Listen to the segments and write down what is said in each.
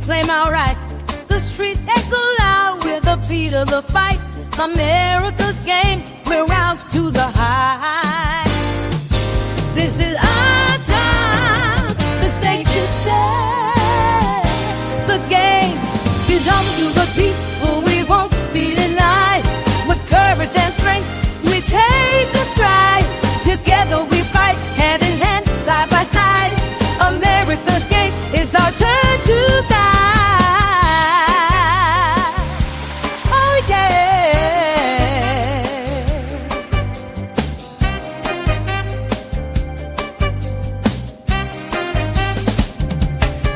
claim our right. The streets echo loud with the beat of the fight. America's game, we're roused to the high. This is our time, the stage is set. The game belongs to the people, we won't be denied. With courage and strength, we take a stride. Together we fight, hand in hand, side by side. America's game, it's our turn to guide. Oh yeah.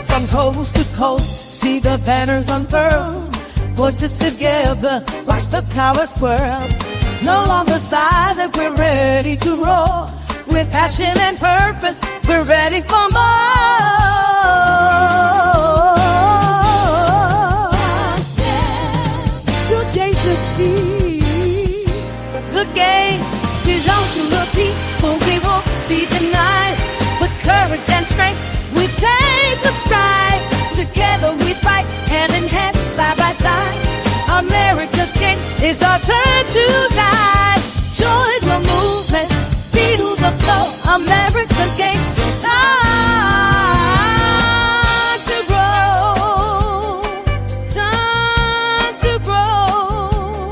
From coast to coast, see the banners unfurled. Voices together, watch the power swirl. No longer silent, we're ready to roar. With passion and purpose, we're ready for more. To chase the sea. The game belongs to the people, we won't be denied. With courage and strength, we take a stride. Together we fight, hand in hand, side by side. America's game is our turn to guide. Join the movement, feel the flow. America's game, time to grow, time to grow.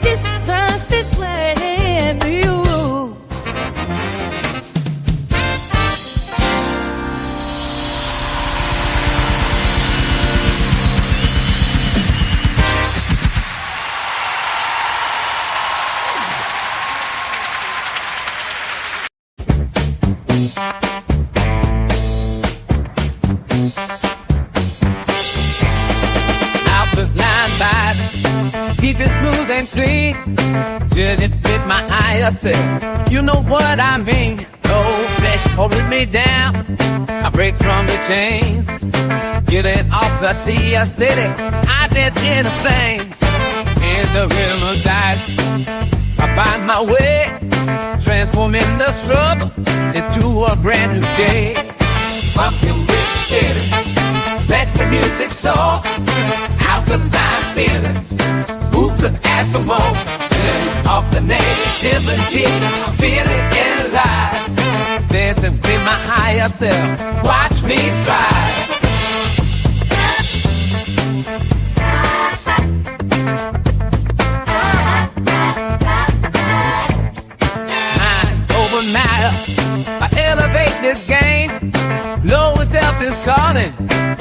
This turns this way and you. Keep it smooth and clean. Should it fit my eye? I said, you know what I mean. No flesh holding me down. I break from the chains. Getting off the city. I did in the flames. In the rhythm of life, I find my way. Transforming the struggle into a brand new day. Fucking with spirit. Let the music soar. Out the line feelings. Who could ask for more? Feeling off the negativity. I'm feeling alive. Dancing with my higher self. Watch me thrive. Mind over matter. I elevate this game. Low self is calling,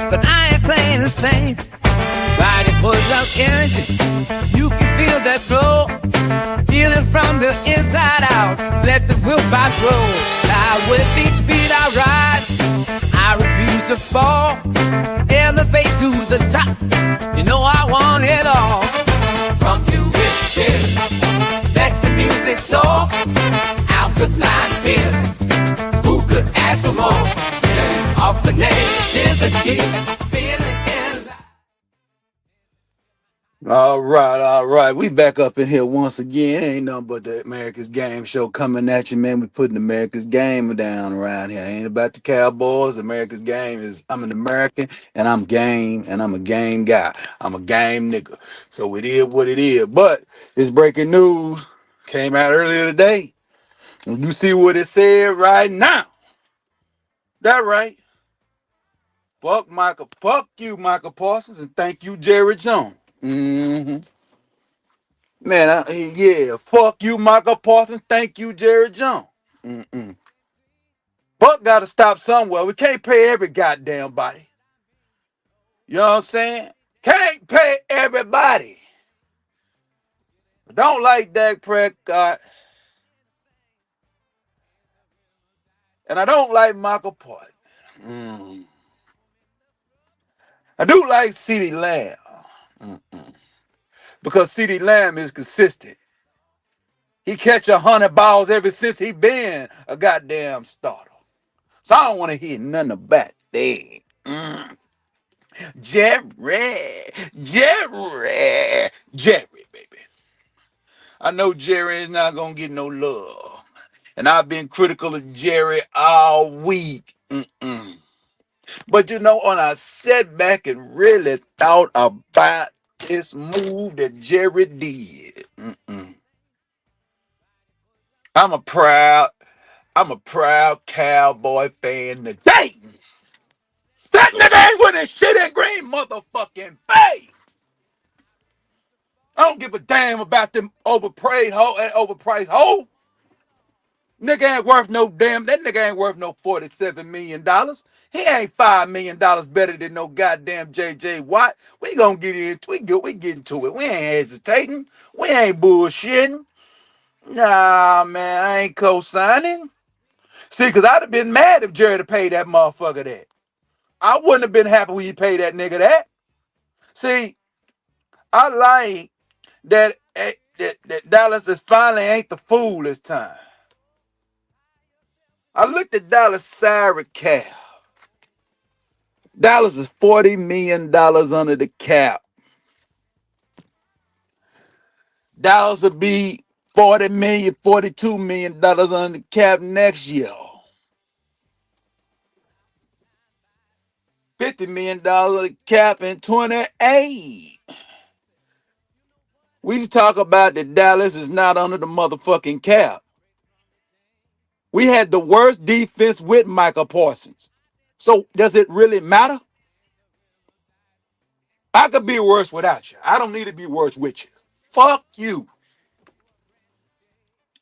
but I ain't playing the same. Body full of energy, you can feel that flow. Feeling from the inside out, let the will control. Now with each beat I rise, I refuse to fall. Elevate to the top, you know I want it all. From you with spirit, let the music soar. Out the line feelings, who could ask for more? Feeling off the negativity, feeling. All right. We back up in here once again. Ain't nothing but the America's Game show coming at you, man. We putting America's Game down around here. Ain't about the Cowboys. America's Game is I'm an American and I'm game and I'm a game guy. I'm a game nigga. So it is what it is. But it's breaking news. Came out earlier today. And you see what it said right now. That right. Fuck Micah. Fuck you, Micah Parsons, and thank you, Jerry Jones. Mm-hmm. Man, yeah, fuck you, Micah Parsons. Thank you, Jerry Jones. Mm-mm. Buck got to stop somewhere. We can't pay every goddamn body. You know what I'm saying? Can't pay everybody. Don't like Dak Prescott. And I don't like Michael Parsons. I do like CeeDee Lamb. Because CeeDee Lamb is consistent. He catch 100 balls ever since he been a goddamn starter. So I don't want to hear nothing about that. Jerry, baby. I know Jerry is not going to get no love. And I've been critical of Jerry all week. But you know, when I sat back and really thought about this move that Jerry did, I'm a proud, I'm a proud Cowboy fan today. That nigga ain't with his shit in green motherfucking face. I don't give a damn about them overpriced hoe. Nigga ain't worth no damn. That nigga ain't worth no $47 million. He ain't $5 million better than no goddamn JJ Watt. We gonna get into it. We get into it. We ain't hesitating. We ain't bullshitting. Nah, man, I ain't co-signing. See, cause I'd have been mad if Jerry to pay that motherfucker that. I wouldn't have been happy when he paid that nigga that. See, I like that Dallas is finally ain't the fool this time. I looked at Dallas' salary cap. Dallas is $40 million under the cap. Dallas will be 40 million, $42 million under the cap next year. $50 million cap in 28. We talk about that Dallas is not under the motherfucking cap. We had the worst defense with Micah Parsons. So does it really matter? I could be worse without you. I don't need to be worse with you. Fuck you.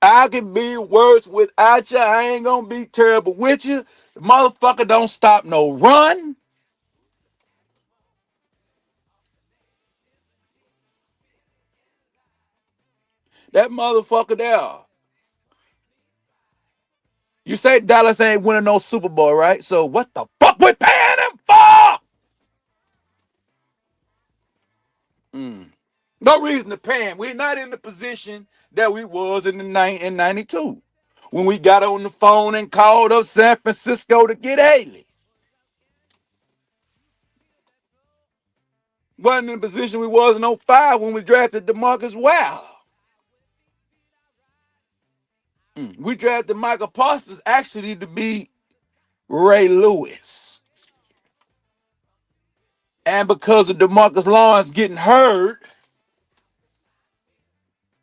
I can be worse without you. I ain't gonna be terrible with you. The motherfucker don't stop no run. That motherfucker there. You say Dallas ain't winning no Super Bowl, right? So what the fuck we paying him for? No reason to pay him. We're not in the position that we was in 92 when we got on the phone and called up San Francisco to get Haley. Wasn't in the position we was in 05 when we drafted DeMarcus Wow. We drafted Michael Parsons actually to be Ray Lewis. And because of DeMarcus Lawrence getting hurt,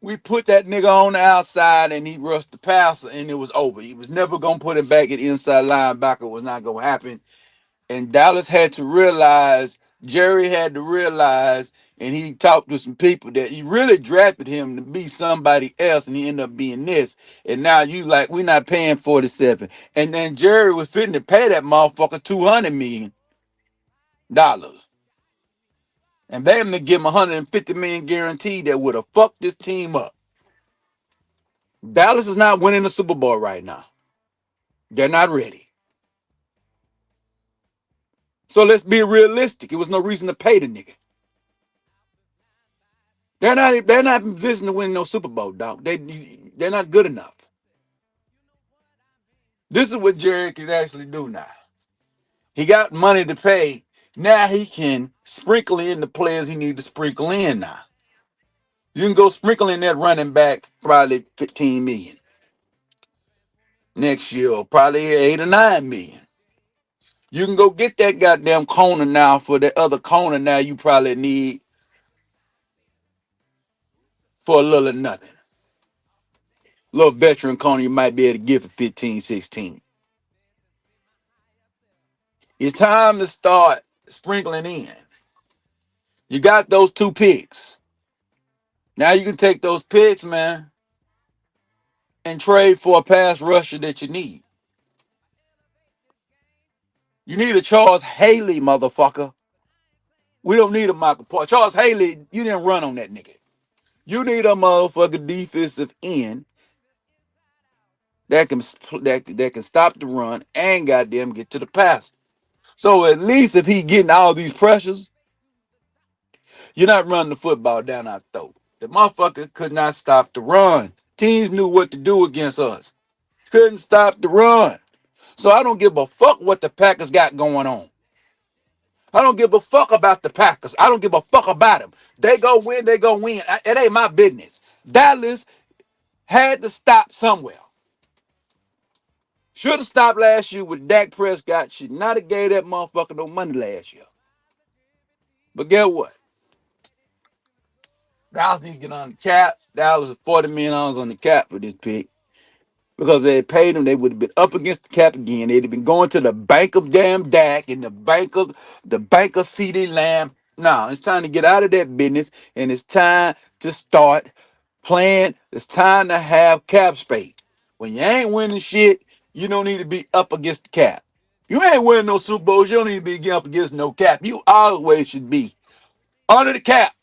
we put that nigga on the outside and he rushed the passer and it was over. He was never going to put him back at inside linebacker. It was not going to happen. And Dallas had to realize, Jerry had to realize, and he talked to some people that he really drafted him to be somebody else, and he ended up being this. And now you like, we're not paying 47. And then Jerry was fitting to pay that motherfucker $200 million. And they him to give him 150 million guaranteed that would have fucked this team up. Dallas is not winning the Super Bowl right now. They're not ready. So let's be realistic. It was no reason to pay the nigga. They're not in position to win no Super Bowl, dog. They're not good enough. This is what Jerry can actually do now. He got money to pay. Now he can sprinkle in the players he need to sprinkle in now. You can go sprinkle in that running back probably 15 million. Next year, probably 8 or 9 million. You can go get that goddamn corner now for the other corner now you probably need for a little or nothing. Little veteran corner you might be able to get for 15, 16. It's time to start sprinkling in. You got those 2 picks. Now you can take those picks, man, and trade for a pass rusher that you need. You need a Charles Haley, motherfucker. We don't need a Michael Parsons. Charles Haley, you didn't run on that nigga. You need a motherfucker defensive end that can stop the run and goddamn get to the pass. So at least if he getting all these pressures, you're not running the football down our throat. The motherfucker could not stop the run. Teams knew what to do against us. Couldn't stop the run. So I don't give a fuck what the Packers got going on. I don't give a fuck about the Packers. I don't give a fuck about them. They go win, they go win. It ain't my business. Dallas had to stop somewhere. Should have stopped last year with Dak Prescott. Should not have gave that motherfucker no money last year. But guess what? Dallas need to get on the cap. Dallas is $40 million on the cap for this pick. Because if they had paid them, they would have been up against the cap again. They'd have been going to the bank of damn Dak and the bank of CD Lamb. No, it's time to get out of that business, and it's time to start playing. It's time to have cap space. When you ain't winning shit, you don't need to be up against the cap. You ain't winning no Super Bowls. You don't need to be up against no cap. You always should be under the cap.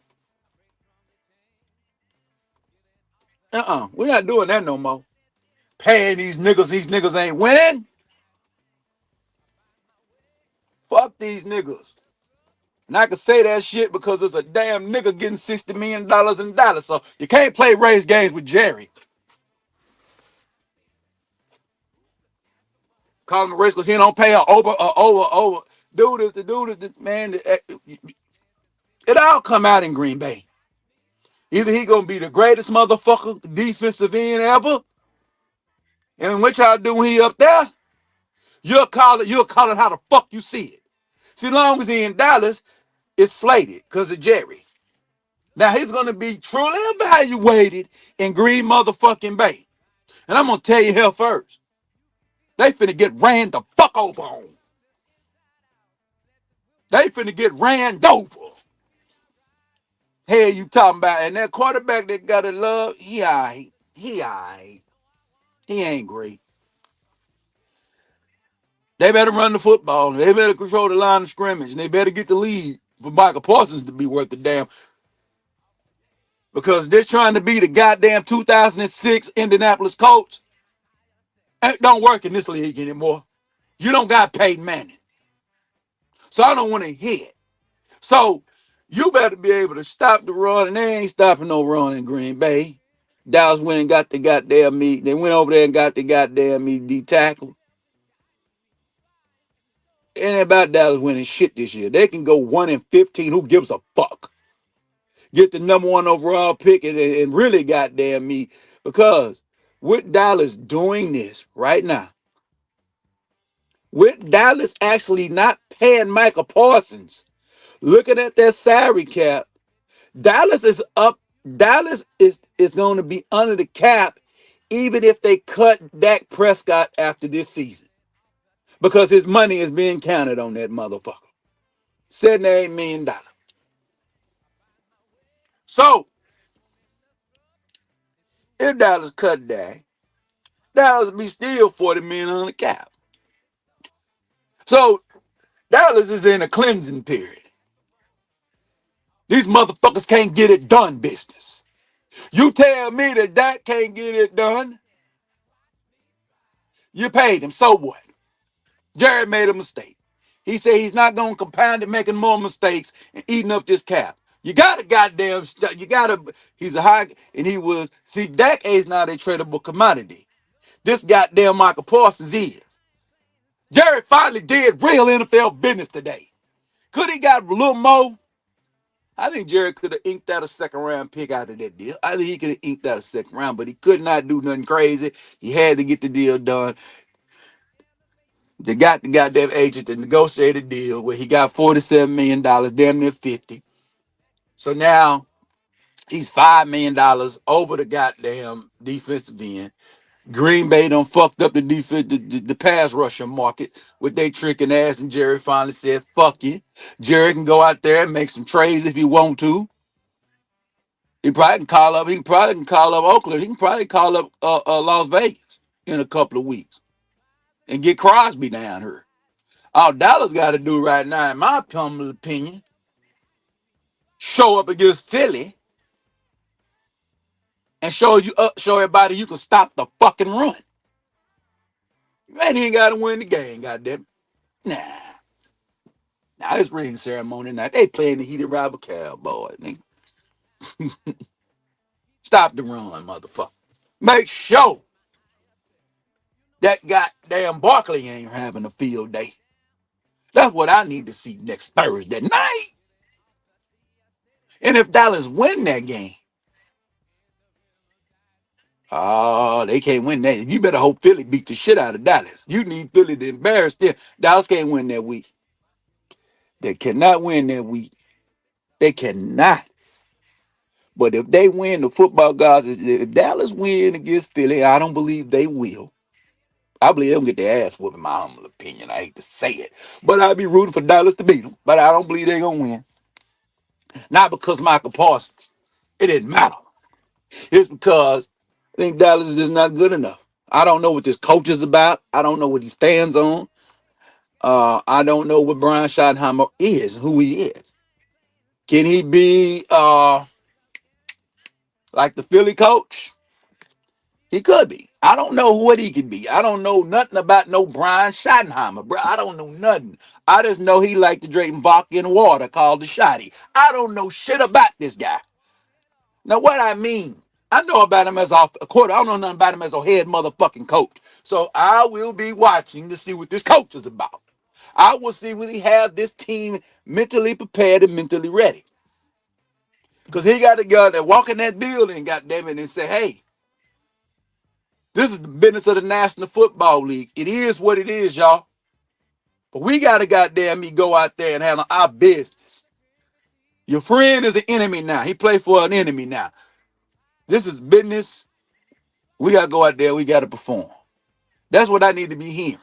We're not doing that no more. Paying these niggas ain't winning. Fuck these niggas. And I can say that shit because it's a damn nigga getting $60 million in dollars. So you can't play race games with Jerry. Call him a race because he don't pay over. Man. It all come out in Green Bay. Either he gonna be the greatest motherfucker defensive end ever, and what y'all do when he up there, you'll call it how the fuck you see it. See, as long as he in Dallas, it's slated because of Jerry. Now he's gonna be truly evaluated in Green motherfucking Bay. And I'm gonna tell you here first, they finna get ran the fuck over on. They finna get ran over. Hell you talking about? And that quarterback that got a love, he alright. He alright. He ain't great. They better run the football. They better control the line of scrimmage. And they better get the lead for Micah Parsons to be worth the damn. Because they're trying to be the goddamn 2006 Indianapolis Colts. It don't work in this league anymore. You don't got Peyton Manning. So I don't want to hit. So you better be able to stop the run, and they ain't stopping no run in Green Bay. Dallas went and got the goddamn meat. They went over there and got the goddamn meat D tackle. It ain't about Dallas winning shit this year. They can go 1-15. Who gives a fuck? Get the number one overall pick and really goddamn me. Because with Dallas doing this right now, with Dallas actually not paying Micah Parsons, looking at their salary cap, Dallas is up. Dallas is going to be under the cap even if they cut Dak Prescott after this season. Because his money is being counted on that motherfucker. $78 million. So, if Dallas cut Dak, Dallas be still $40 million on the cap. So, Dallas is in a cleansing period. These motherfuckers can't get it done business. You tell me that Dak can't get it done, you paid him, so what? Jared made a mistake. He said he's not going to compound it, making more mistakes and eating up this cap. You got to goddamn, he's a high, and he was, see, Dak is not a tradable commodity. This goddamn Michael Parsons is. Jared finally did real NFL business today. Could he got a little more? I think Jared could have inked out a second round pick out of that deal. I think he could have inked out a second round, but he could not do nothing crazy. He had to get the deal done. They got the goddamn agent to negotiate a deal where he got $47 million, damn near 50. So now he's $5 million over the goddamn defensive end. Green Bay done fucked up the defense, the pass rusher market with they tricking ass, and Jerry finally said, fuck you. Jerry can go out there and make some trades if he want to. He probably can call up Oakland. He can probably call up Las Vegas in a couple of weeks and get Crosby down here. All Dallas got to do right now, in my humble opinion, show up against Philly and show everybody you can stop the fucking run. Man, he ain't got to win the game, goddamn. Nah. Now this ring ceremony, now they playing the heated rival Cowboys. Stop the run, motherfucker. Make sure that goddamn Barkley ain't having a field day. That's what I need to see next Thursday night. And if Dallas win that game, Oh, they can't win that. You better hope Philly beat the shit out of Dallas. You need Philly to embarrass them. Dallas can't win that week. They cannot win that week. They cannot. But if they win, the football gods, if Dallas win against Philly, I don't believe they will. I believe they'll get their ass whooped, in my humble opinion. I hate to say it. But I'll be rooting for Dallas to beat them. But I don't believe they're going to win. Not because Micah Parsons. It didn't matter. It's because I think Dallas is just not good enough. I don't know what this coach is about. I don't know what he stands on. I don't know what Brian Schottenheimer is, who he is. Can he be like the Philly coach? He could be. I don't know what he could be. I don't know nothing about no Brian Schottenheimer, bro. I don't know nothing. I just know he liked to drink vodka and water called the Shotty. I don't know shit about this guy. Now, what I mean, I know about him as a quarter. I don't know nothing about him as a head motherfucking coach. So I will be watching to see what this coach is about. I will see will he have this team mentally prepared and mentally ready. Because he got to go there, walk in that building, goddamn it, and say, hey, this is the business of the National Football League. It is what it is, y'all. But we got to goddamn me go out there and handle our business. Your friend is an enemy now. He played for an enemy now. This is business. We got to go out there. We got to perform. That's what I need to be hearing.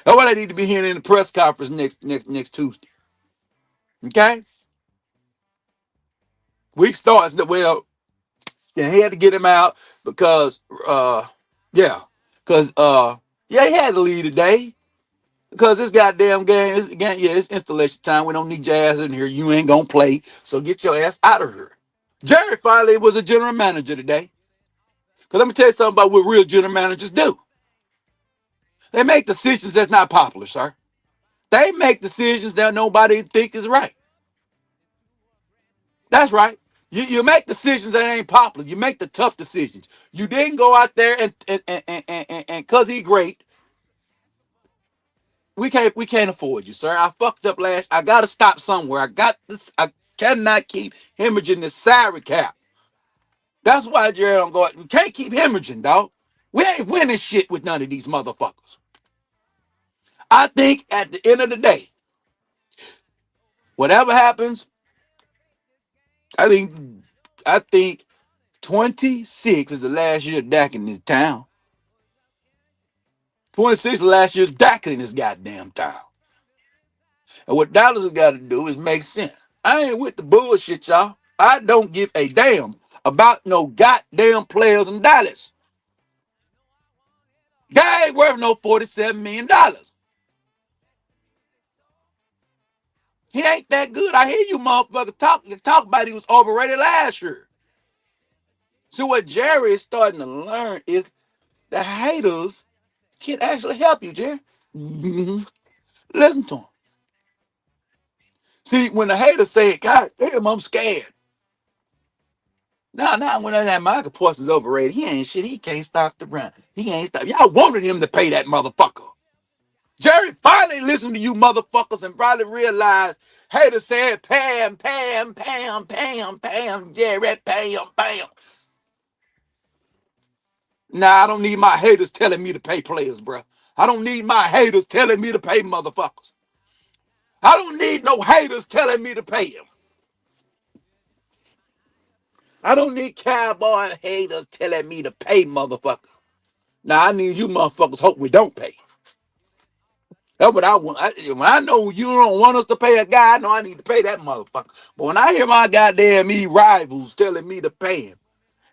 That's what I need to be hearing in the press conference next Tuesday. Okay? Week starts that well. Yeah, he had to get him out because yeah. Because yeah, he had to leave today. Because this goddamn game, yeah, it's installation time. We don't need your ass in here. You ain't gonna play. So get your ass out of here. Jerry finally was a general manager today. Because let me tell you something about what real general managers do. They make decisions that's not popular, sir. They make decisions that nobody think is right. That's right. You make decisions that ain't popular. You make the tough decisions. You didn't go out there and cause he great. We can't afford you, sir. I fucked up last. I gotta stop somewhere. I got this. I cannot keep hemorrhaging this salary cap. That's why Jerry don't go out. We can't keep hemorrhaging, dog. We ain't winning shit with none of these motherfuckers. I think at the end of the day, whatever happens, I think I think 26 is the last year of Dak in this town. 26 is the last year of Dak in this goddamn town. And what Dallas has got to do is make sense. I ain't with the bullshit, y'all. I don't give a damn about no goddamn players in Dallas. Guy ain't worth no $47 million. He ain't that good. I hear you motherfuckers talk about he was overrated last year. So what Jerry is starting to learn is the haters can actually help you, Jerry. Mm-hmm. Listen to him. See, when the haters say, God damn, I'm scared. Now when that Micah Parsons overrated, he ain't shit. He can't stop the run. He ain't stop. Y'all wanted him to pay that motherfucker. Jerry finally listened to you motherfuckers and probably realized haters said, Pam, Pam, Pam, Pam, Pam, Jerry, Pam, Pam. Nah, I don't need my haters telling me to pay players, bro. I don't need my haters telling me to pay motherfuckers. I don't need no haters telling me to pay them. I don't need cowboy haters telling me to pay motherfuckers. Now I need you motherfuckers hope we don't pay. That's what I want. When I know you don't want us to pay a guy, I know I need to pay that motherfucker. But when I hear my goddamn rivals telling me to pay him,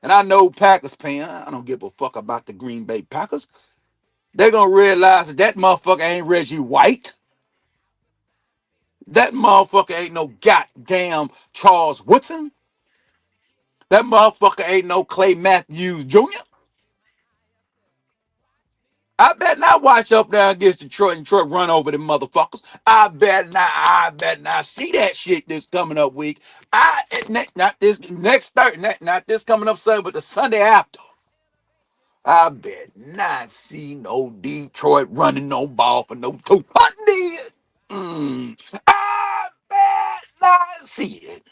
and I know Packers paying, I don't give a fuck about the Green Bay Packers. They're gonna realize that that motherfucker ain't Reggie White. That motherfucker ain't no goddamn Charles Woodson. That motherfucker ain't no Clay Matthews Jr. I bet not watch up there against Detroit and Detroit run over them motherfuckers. I bet not see that shit this coming up week. Not this next Thursday, not this coming up Sunday, but the Sunday after. I bet not see no Detroit running no ball for no 200. I bet not see it.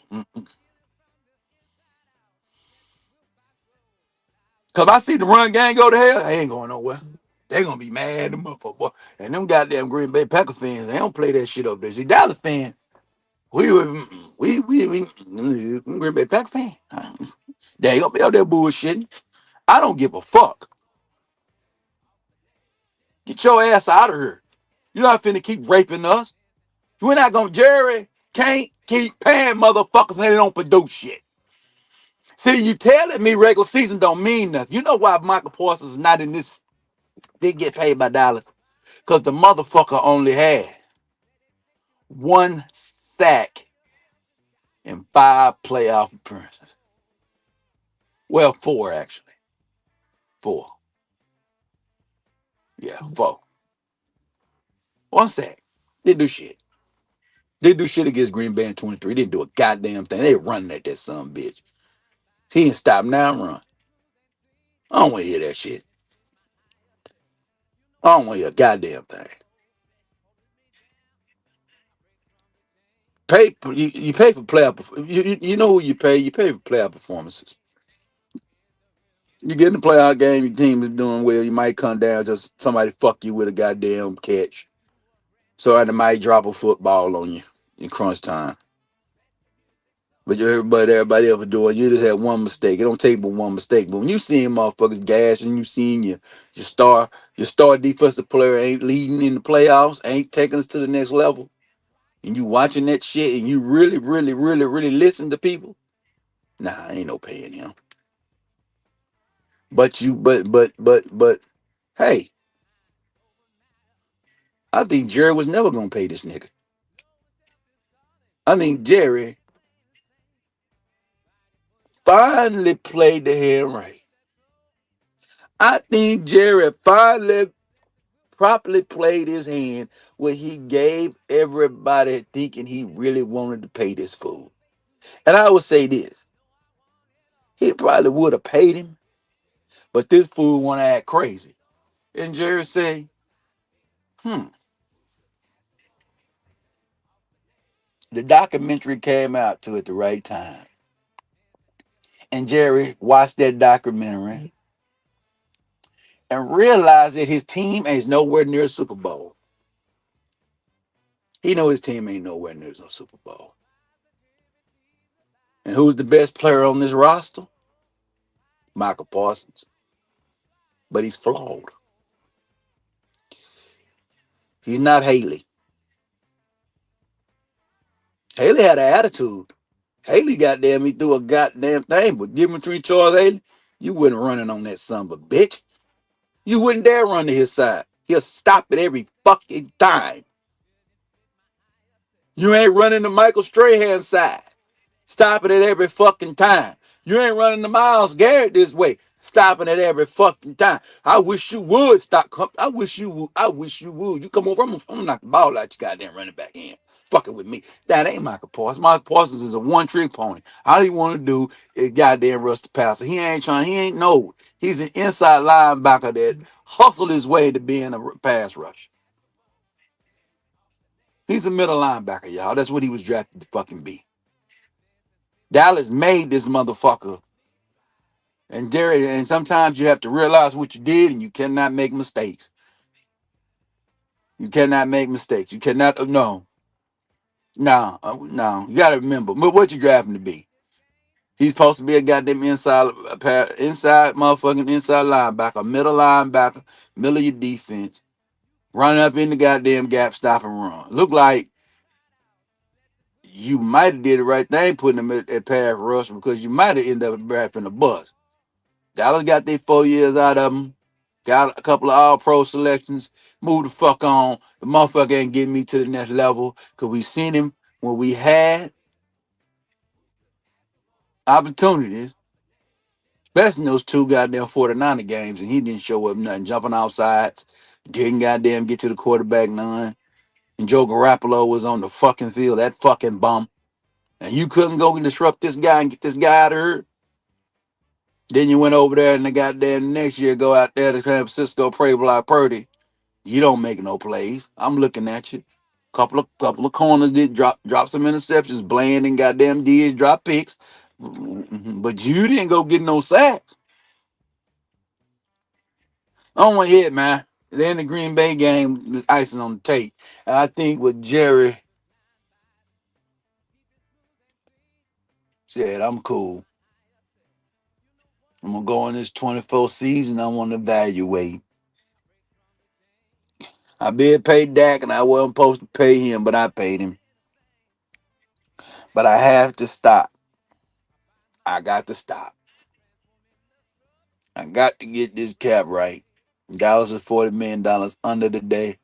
Cause I see the run gang go to hell, they ain't going nowhere. They gonna be mad, the motherfucker. Boy. And them goddamn Green Bay Packer fans, they don't play that shit up there. See, Dallas fan, we Green Bay Packer fan. They ain't gonna be out there bullshitting. I don't give a fuck. Get your ass out of here. You're not finna keep raping us. We're not gonna. Jerry can't keep paying motherfuckers and they don't produce shit. See, you telling me regular season don't mean nothing. You know why Michael Parsons is not in this? They get paid by Dallas because the motherfucker only had one sack in 5 playoff appearances. Well, 4 actually. 4. Yeah, 4. One sack. They do shit. They do shit against Green Bay in 23. They didn't do a goddamn thing. They running at that son of a bitch. He ain't stop now and run. I don't want to hear that shit. I don't want to hear a goddamn thing. You pay for player. You know who you pay. You pay for player performances. You get in the playoff game, your team is doing well. You might come down, just somebody fuck you with a goddamn catch. So I might drop a football on you in crunch time. But everybody else doing, you just had one mistake. It don't take but one mistake. But when you seeing motherfuckers gash and you seeing your star defensive player ain't leading in the playoffs, ain't taking us to the next level, and you watching that shit and you really, really, really, really listen to people, nah, ain't no paying him. But hey, I think Jerry was never gonna pay this nigga. I think Jerry finally played the hand right. I think Jerry finally properly played his hand where he gave everybody thinking he really wanted to pay this fool. And I would say this, he probably would have paid him, but this fool want to act crazy. And Jerry say, hmm. The documentary came out to at the right time. And Jerry watched that documentary and realized that his team is nowhere near a Super Bowl. He know his team ain't nowhere near no Super Bowl. And who's the best player on this roster? Michael Parsons. But he's flawed. He's not Haley. Haley had an attitude. Haley goddamn he threw a goddamn thing, but give him between Charles Haley, you wouldn't running on that son of a bitch. You wouldn't dare run to his side. He'll stop it every fucking time. You ain't running to Michael Strahan's side. Stopping it every fucking time. You ain't running to Miles Garrett this way. Stopping it every fucking time. I wish you would stop. I wish you would. I wish you would. You come over. I'm gonna knock the ball out you goddamn running back in. Fucking with me. That ain't Michael Parsons. Michael Parsons is a one-trick pony. All he want to do is goddamn rush the passer. He ain't trying. He ain't know. He's an inside linebacker that hustled his way to being a pass rush. He's a middle linebacker, y'all. That's what he was drafted to fucking be. Dallas made this motherfucker. And Jerry, and sometimes you have to realize what you did, and you cannot make mistakes. You cannot make mistakes. You cannot. No, no. You got to remember, but what you drafting to be? He's supposed to be a goddamn inside motherfucking inside linebacker, middle linebacker, middle of your defense, running up in the goddamn gap, stop and run. Look like you might have did the right thing putting him at pass rush because you might have ended up drafting a bust. Dallas got their 4 years out of him. Got a couple of all-pro selections. Move the fuck on. The motherfucker ain't getting me to the next level because we seen him when we had opportunities, especially in those 2 goddamn 49er games, and he didn't show up nothing. Jumping outsides, didn't goddamn get to the quarterback none. And Joe Garoppolo was on the fucking field, that fucking bum. And you couldn't go and disrupt this guy and get this guy out of here. Then you went over there and the goddamn next year go out there to San Francisco, pray like Purdy. You don't make no plays. I'm looking at you. Couple of corners did drop some interceptions. Bland and goddamn Diaz drop picks. But you didn't go get no sacks. I don't want to hit, man. Then the Green Bay game was icing on the tape. And I think what Jerry said, I'm cool. I'm gonna go in this 24 season. I want to evaluate. I did pay Dak, and I wasn't supposed to pay him, but I paid him. But I have to stop. I got to stop. I got to get this cap right. Dallas is $40 million under the day,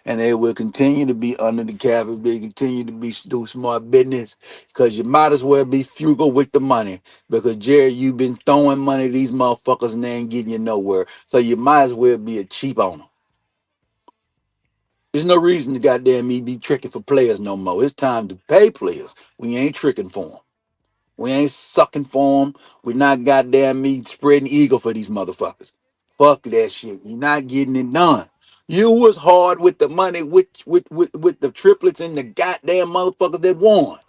and they will continue to be under the cap if they continue to be do smart business. Because you might as well be frugal with the money. Because Jerry, you've been throwing money to these motherfuckers and they ain't getting you nowhere. So you might as well be a cheap owner. There's no reason to goddamn me be tricking for players no more. It's time to pay players. We ain't tricking for them. We ain't sucking for them. We're not goddamn me spreading eagle for these motherfuckers. Fuck that shit. You're not getting it done. You was hard with the money with the triplets and the goddamn motherfuckers that won.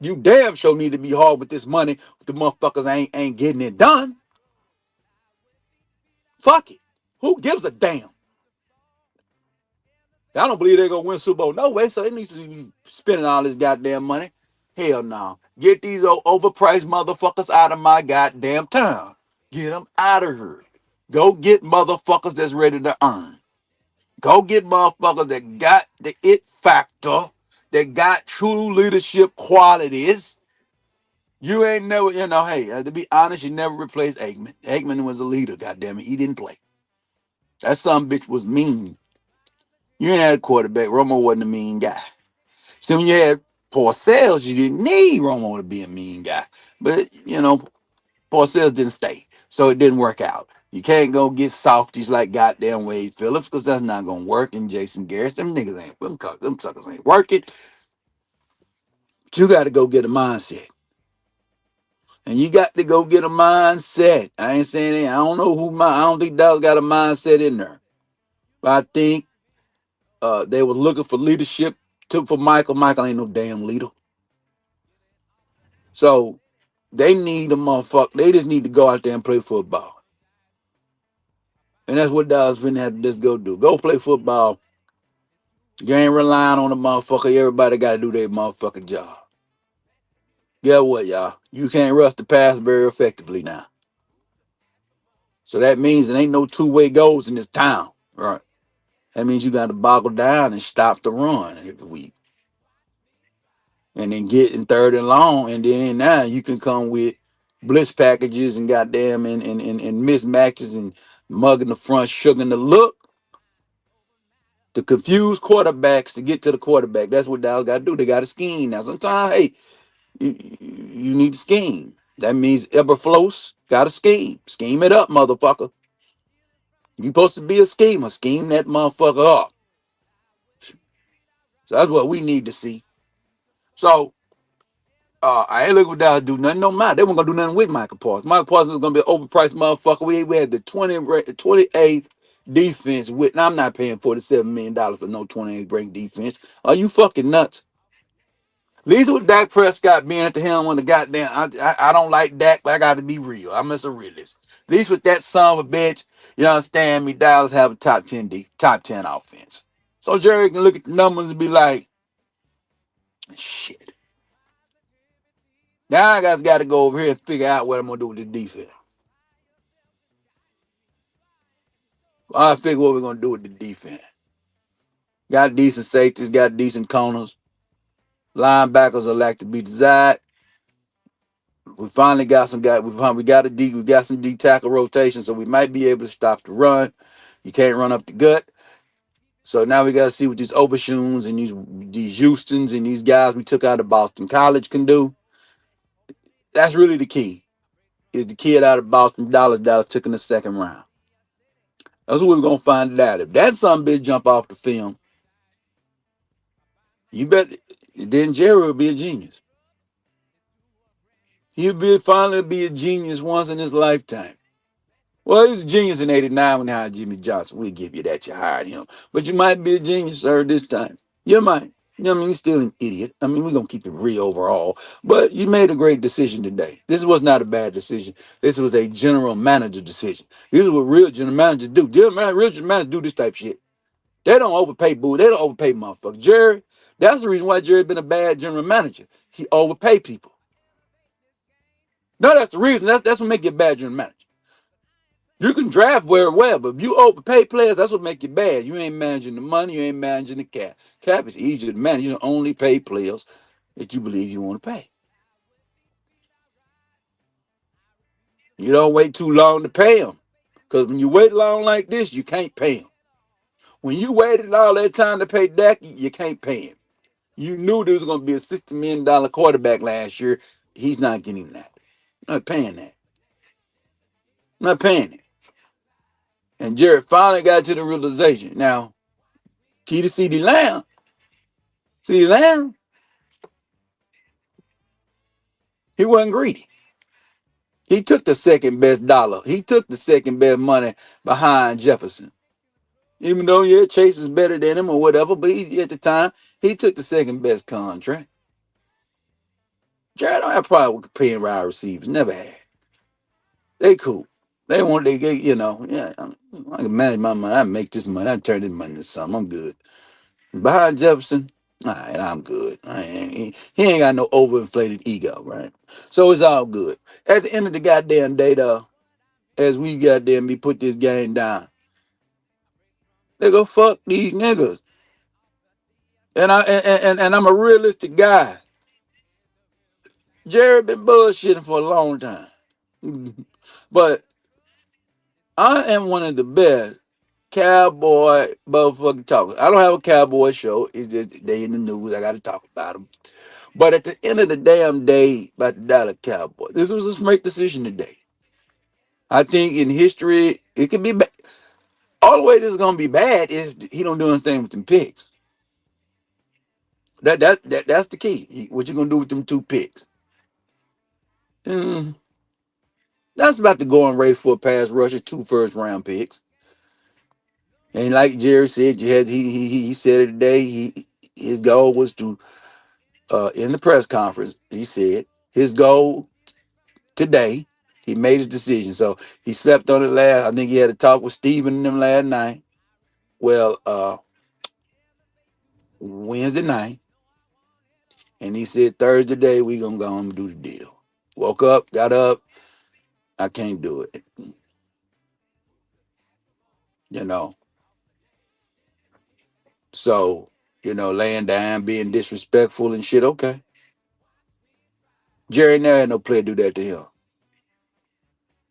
You damn sure need to be hard with this money. The motherfuckers ain't getting it done. Fuck it. Who gives a damn? I don't believe they're gonna win Super Bowl no way, so they need to be spending all this goddamn money. Hell no. Get these overpriced motherfuckers out of my goddamn town. Get them out of here. Go get motherfuckers that's ready to earn. Go get motherfuckers that got the it factor, that got true leadership qualities. You ain't never, hey, to be honest, you never replaced Aikman. Aikman was a leader, goddamn it. He didn't play. That some bitch was mean. You ain't had a quarterback. Romo wasn't a mean guy. So when you had Parcells, you didn't need Romo to be a mean guy. But, Parcells didn't stay. So it didn't work out. You can't go get softies like goddamn Wade Phillips because that's not going to work. And Jason Garrett, them niggas ain't, them suckers ain't working. But you got to go get a mindset. And you got to go get a mindset. I ain't saying that. I don't know I don't think Dallas got a mindset in there. But I think they was looking for leadership. Took for Michael. Michael ain't no damn leader. So they need a motherfucker. They just need to go out there and play football. And that's what Dallas finna have to just go do. Go play football. You ain't relying on the motherfucker. Everybody got to do their motherfucking job. Guess what, y'all? You can't rush the pass very effectively now. So that means there ain't no two-way goals in this town. Right. That means you got to boggle down and stop the run every week. And then get in third and long. And then now you can come with blitz packages and goddamn and mismatches and mugging the front, sugaring the look to confuse quarterbacks to get to the quarterback. That's what Dallas got to do. They got to scheme. Now, sometimes, hey, you need to scheme. That means Eberflus got to scheme. Scheme it up, motherfucker. You supposed to be a schemer. Scheme that motherfucker up. So that's what we need to see. So I ain't looking for Dallas to do nothing. No matter. They weren't gonna do nothing with Michael Parsons. Michael Parsons is gonna be an overpriced motherfucker. We had the 28th defense with. Now I'm not paying $47 million for no 28th ranked defense. Are you fucking nuts? At least with Dak Prescott being at the helm on the goddamn, I don't like Dak, but I got to be real. I'm just a realist. At least with that son of a bitch, you understand me? Dallas have a top 10 offense. So Jerry can look at the numbers and be like, shit. Now I guys got to go over here and figure out what I'm gonna do with this defense. I figure what we're gonna do with the defense. Got decent safeties, got decent corners. Linebackers are like to be desired. We finally got some guys. We got some D tackle rotation, so we might be able to stop the run. You can't run up the gut. So now we got to see what these Overshoons and these Houstons and these guys we took out of Boston College can do. That's really the key. Is the kid out of Boston Dallas took in the second round. That's what we're gonna find out. If that some bitch jump off the film, you bet then Jerry will be a genius. Finally be a genius once in his lifetime. Well, he was a genius in '89 when he hired Jimmy Johnson. We'll give you that. You hired him. But you might be a genius, sir, this time. You might. You know what I mean? You're still an idiot. I mean, we're gonna keep it real overall. But you made a great decision today. This was not a bad decision. This was a general manager decision. This is what real general managers do. Real general managers do this type of shit. They don't overpay boo. They don't overpay motherfuckers. Jerry, that's the reason why Jerry been a bad general manager. He overpay people. No, that's the reason. That's what make you a bad general manager. You can draft very well, but if you overpay players, that's what make you bad. You ain't managing the money. You ain't managing the cap. Cap is easier to manage. You only pay players that you believe you want to pay. You don't wait too long to pay them. Because when you wait long like this, you can't pay them. When you waited all that time to pay Dak, you can't pay him. You knew there was going to be a $60 million quarterback last year. He's not getting that. I'm not paying that. I'm not paying it. And Jared finally got to the realization. Now, key to CeeDee Lamb. CeeDee Lamb, he wasn't greedy. He took the second best dollar. He took the second best money behind Jefferson. Even though, yeah, Chase is better than him or whatever, but at the time, he took the second best contract. Jared don't have a problem with paying wide receivers. Never had. They cool. They want they get, yeah, I can manage my money. I make this money. I turn this money into something. I'm good. Behind Jefferson, all right, I'm good. He ain't got no overinflated ego, right? So it's all good. At the end of the goddamn day, though, as we goddamn me put this game down, they go fuck these niggas. And I'm a realistic guy. Jared been bullshitting for a long time. But I am one of the best cowboy motherfucking talkers. I don't have a cowboy show. It's just they in the news. I got to talk about them. But at the end of the damn day, about the Dallas Cowboys, this was a smart decision today. I think in history, it could be bad. All the way this is gonna be bad is he don't do anything with them picks. That's the key. What you gonna do with them two picks? Mm, that's about the going rate for a pass rusher, 2 first-round picks. And like Jerry said, you had he said it today. His goal was to in the press conference. He said his goal today. He made his decision. So he slept on it last. I think he had a talk with Steven and them last night. Well, Wednesday night. And he said Thursday day we gonna go and do the deal. Woke up, got up. I can't do it. You know. So, laying down, being disrespectful and shit, okay. Jerry never had no player do that to him.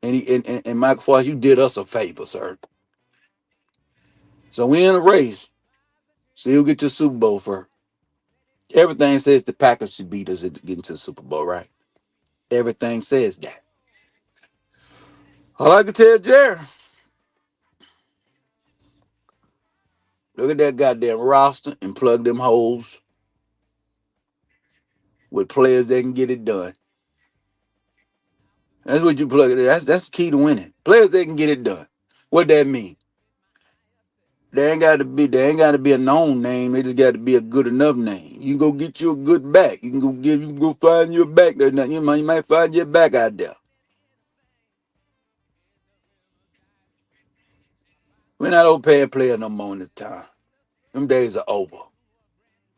And Michael Foss, you did us a favor, sir. So we in a race. See who get to the Super Bowl first. Everything says the Packers should beat us to get into the Super Bowl, right? Everything says that. All I can tell Jerry, look at that goddamn roster and plug them holes with players that can get it done. That's what you plug it. That's the key to winning. Players that can get it done. What that mean? They ain't got to be a known name. They just got to be a good enough name. You can go get you a good back. You can go find your back. You might find your back out there. We're not overpaying players no more in this time. Them days are over.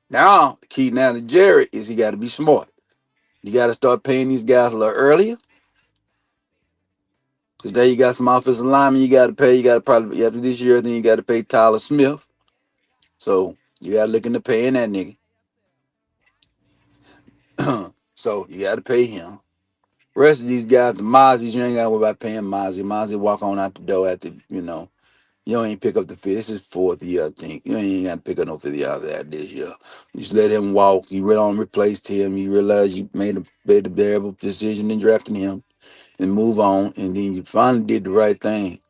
Now, the key now to Jerry is he got to be smart. You got to start paying these guys a little earlier. Because there you got some offensive linemen you got to pay. You got to probably, after this year, then you got to pay Tyler Smith. So you got to look into paying that nigga. So you got to pay him. Rest of these guys, the Mozies, you ain't got to worry about paying Mozzie. Mozzie walk on out the door after, you don't even pick up the fifth. This is fourth year, I think. You ain't got to pick up no fifth year after that this year. You just let him walk. You really on replaced him. You realize you made a terrible decision in drafting him and move on. And then you finally did the right thing.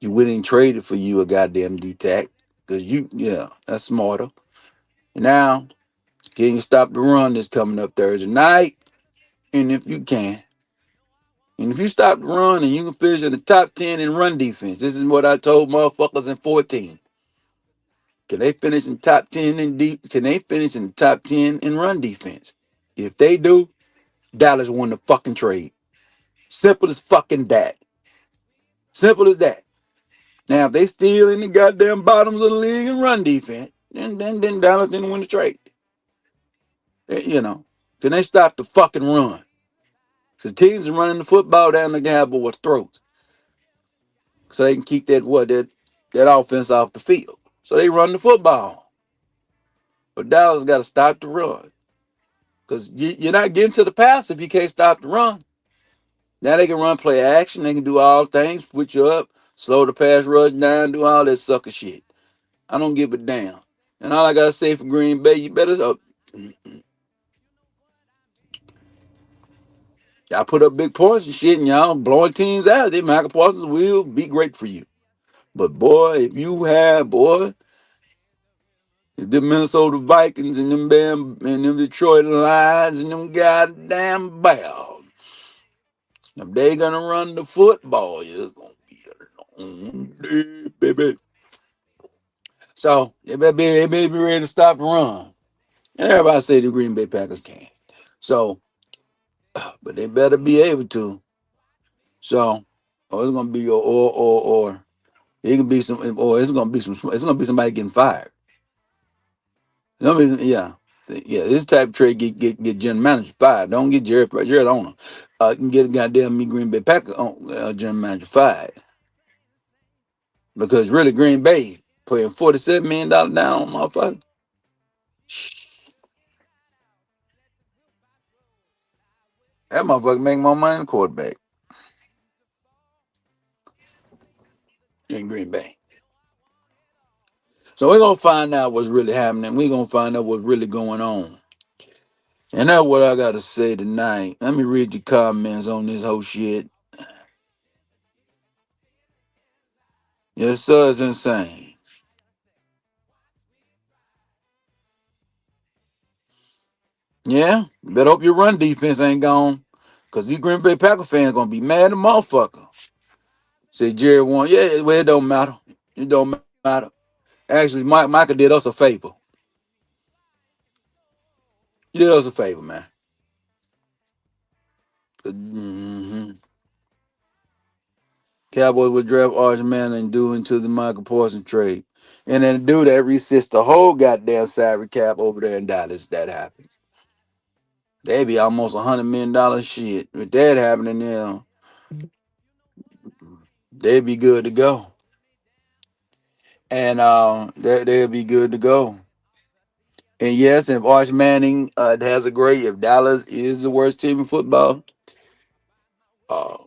You went and traded for you a goddamn D-tack. Because that's smarter. And now, can you stop the run that's coming up Thursday night? And if you can. And if you stop the run and you can finish in the top 10 in run defense, this is what I told motherfuckers in 14. Can they finish in top 10 in deep? Can they finish in the top 10 in run defense? If they do, Dallas won the fucking trade. Simple as fucking that. Simple as that. Now, if they still in the goddamn bottoms of the league in run defense, then Dallas didn't win the trade. You know, can they stop the fucking run? Because teams are running the football down the Cowboys' throats, so they can keep that offense off the field. So they run the football. But Dallas got to stop the run. Because you're not getting to the pass if you can't stop the run. Now they can run play action. They can do all things, switch you up, slow the pass rush down, do all that sucker shit. I don't give a damn. And all I got to say for Green Bay, you better y'all put up big points and shit and y'all blowing teams out. Then Michael Parsons will be great for you. But boy, if the Minnesota Vikings and them Detroit Lions and them goddamn Bears, if they gonna run the football, it's gonna be a long day, baby. So they better be ready to stop and run. And everybody say the Green Bay Packers can. So, but they better be able to. So, or it's gonna be or it can be some or it's gonna be somebody getting fired. Yeah. Yeah, this type of trade get general manager fired. Don't get Jared Owner. Can get a goddamn me Green Bay Packers general manager fired because really Green Bay putting $47 million down on motherfucker. That motherfucker make more money than quarterback in Green Bay. So we're gonna find out what's really happening. We're gonna find out what's really going on. And that's what I gotta say tonight. Let me read your comments on this whole shit. Yes, sir, it's insane. Yeah, you better hope your run defense ain't gone. Cause these Green Bay Packer fans gonna be mad at motherfucker. Say Jerry won. Yeah, well, it don't matter. It don't matter. Actually, Micah did us a favor. He did us a favor, man. Mm-hmm. Cowboys would draft Arch Manning and do into the Michael Parsons trade. And then do that resist the whole goddamn salary cap over there in Dallas. That happens. They'd be almost $100 million shit. With that happening now, they'd be good to go. And they'll be good to go. And yes, if Arch Manning has a great, if Dallas is the worst team in football, uh,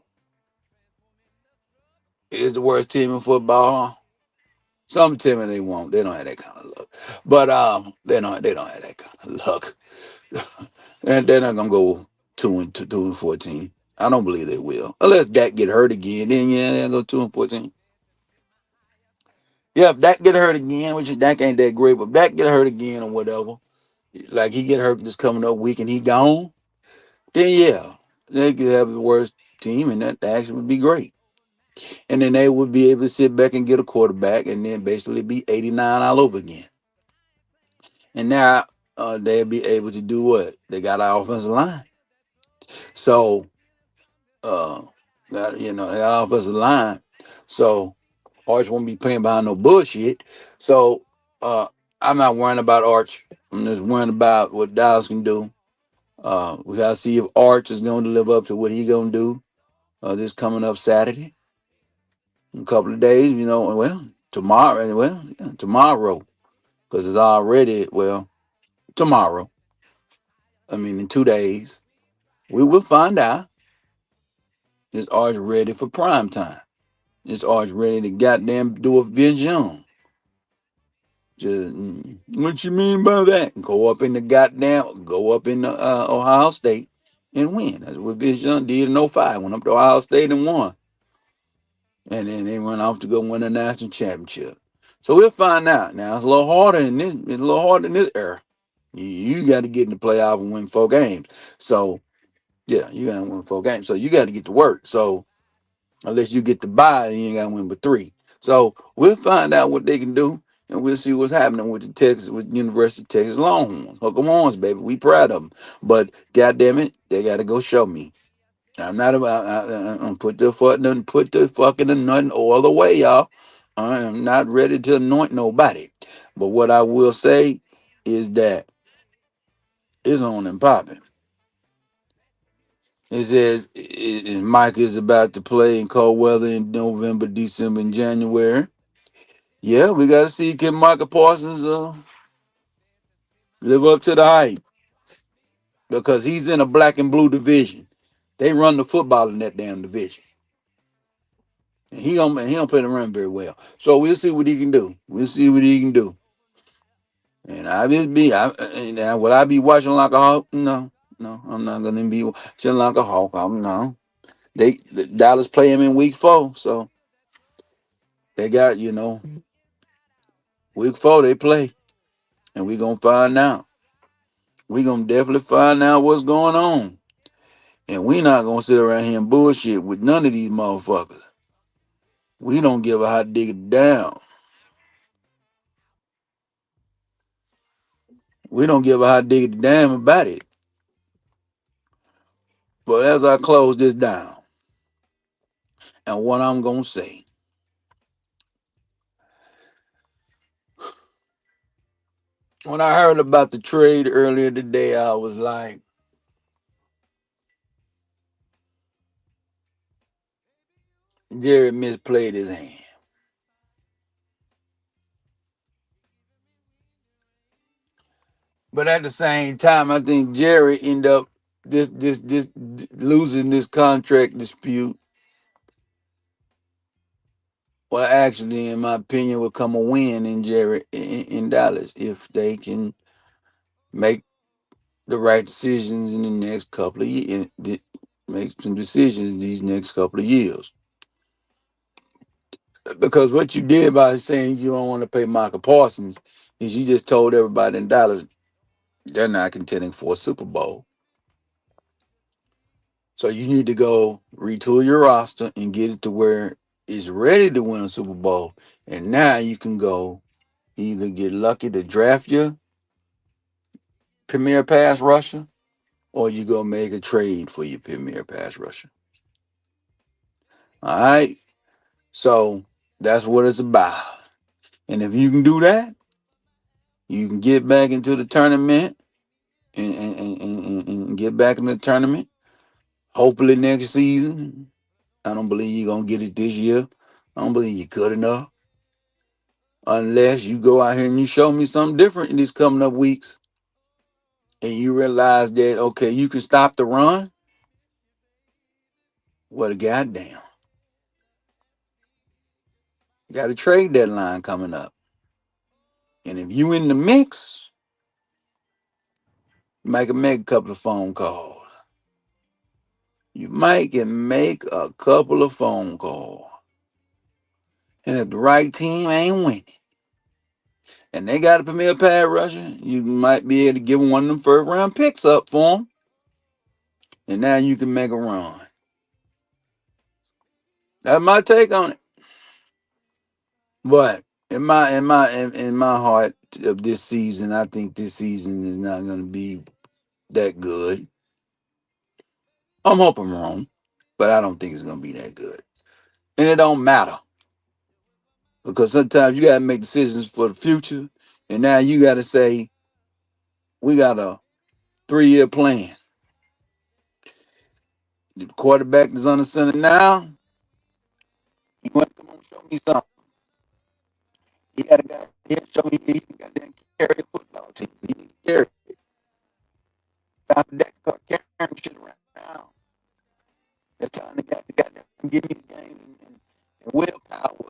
is the worst team in football. Some tell me they won't. They don't have that kind of luck. But they don't have that kind of luck. And they're not gonna go 2-14. I don't believe they will. Unless Dak get hurt again. Then yeah, they'll go 2-14. Yeah, if Dak get hurt again, which Dak ain't that great, but if Dak get hurt again or whatever, like he get hurt this coming up week and he gone, then yeah, they could have the worst team and that actually would be great. And then they would be able to sit back and get a quarterback and then basically be 89 all over again. And now they'll be able to do what? They got an offensive line. So uh they got offensive line. So Arch won't be playing behind no bullshit. So I'm not worrying about Arch. I'm just worrying about what Dallas can do. We gotta see if Arch is going to live up to what he gonna do this coming up Saturday. In a couple of days, tomorrow. Well, yeah, tomorrow, because it's already tomorrow. I mean, in 2 days, we will find out. Is Arch ready for prime time? Is Arch ready to goddamn do a Vince Young? Just what you mean by that? Go up in the Ohio State and win. That's what Vince Young did in '05. Went up to Ohio State and won. And then they went off to go win a national championship. So we'll find out. Now it's a little harder in this. It's a little harder in this era. You got to get in the playoff and win 4 games. So yeah, you got to win 4 games. So you got to get to work. So unless you get the bye, you ain't got to win but 3. So we'll find out what they can do. and we'll see what's happening with the Texas, with University of Texas Longhorns. Hook 'em horns, baby. We proud of them. But goddamn it, they got to go show me. I'm not about. Put the fucking anointing oil away, y'all. I am not ready to anoint nobody. But what I will say is that it's on and popping. It says Micah is about to play in cold weather in November, December, and January. Yeah, we got to see can Micah Parsons live up to the hype because he's in a black and blue division. They run the football in that damn division, and he don't play the run very well. So we'll see what he can do. We'll see what he can do. And I just be, now will I be watching like a hawk? No, no, I'm not gonna be watching like a hawk. I'm no. The Dallas play him in week 4, so they got week 4 they play, and we gonna find out. We gonna definitely find out what's going on, and we not gonna sit around here and bullshit with none of these motherfuckers. We don't give a hot dig it down. We don't give a hot dig it damn about it. But as I close this down, and what I'm gonna say, when I heard about the trade earlier today, I was like, Jerry misplayed his hand. But at the same time, I think Jerry ended up this losing this contract dispute. Well, actually, in my opinion, will come a win in Jerry in Dallas if they can make the right decisions in the next couple of years. Make some decisions these next couple of years. Because what you did by saying you don't want to pay Micah Parsons is you just told everybody in Dallas they're not contending for a Super Bowl. So you need to go retool your roster and get it to where it's ready to win a Super Bowl. And now you can go either get lucky to draft your premier pass rusher or you go make a trade for your premier pass rusher. All right. So that's what it's about. And if you can do that, you can get back into the tournament and get back in the tournament. Hopefully next season. I don't believe you're gonna get it this year. I don't believe you're good enough. Unless you go out here and you show me something different in these coming up weeks. And you realize that okay, you can stop the run. What a goddamn. Got a trade deadline coming up. And if you in the mix, you might can make a couple of phone calls. You might can make a couple of phone calls. And if the right team ain't winning, and they got a premier pad rusher, you might be able to give one of them first round picks up for them. And now you can make a run. That's my take on it. But in my heart of this season, I think this season is not going to be that good. I'm hoping wrong, but I don't think it's going to be that good. And it don't matter because sometimes you got to make decisions for the future, and now you got to say we got a 3-year plan. The quarterback is on the center now. He want to come on, show me something. He got a guy here show me he got to carry a football team. He can carry it. After that, start carrying shit around. It's time to got to give me the game and willpower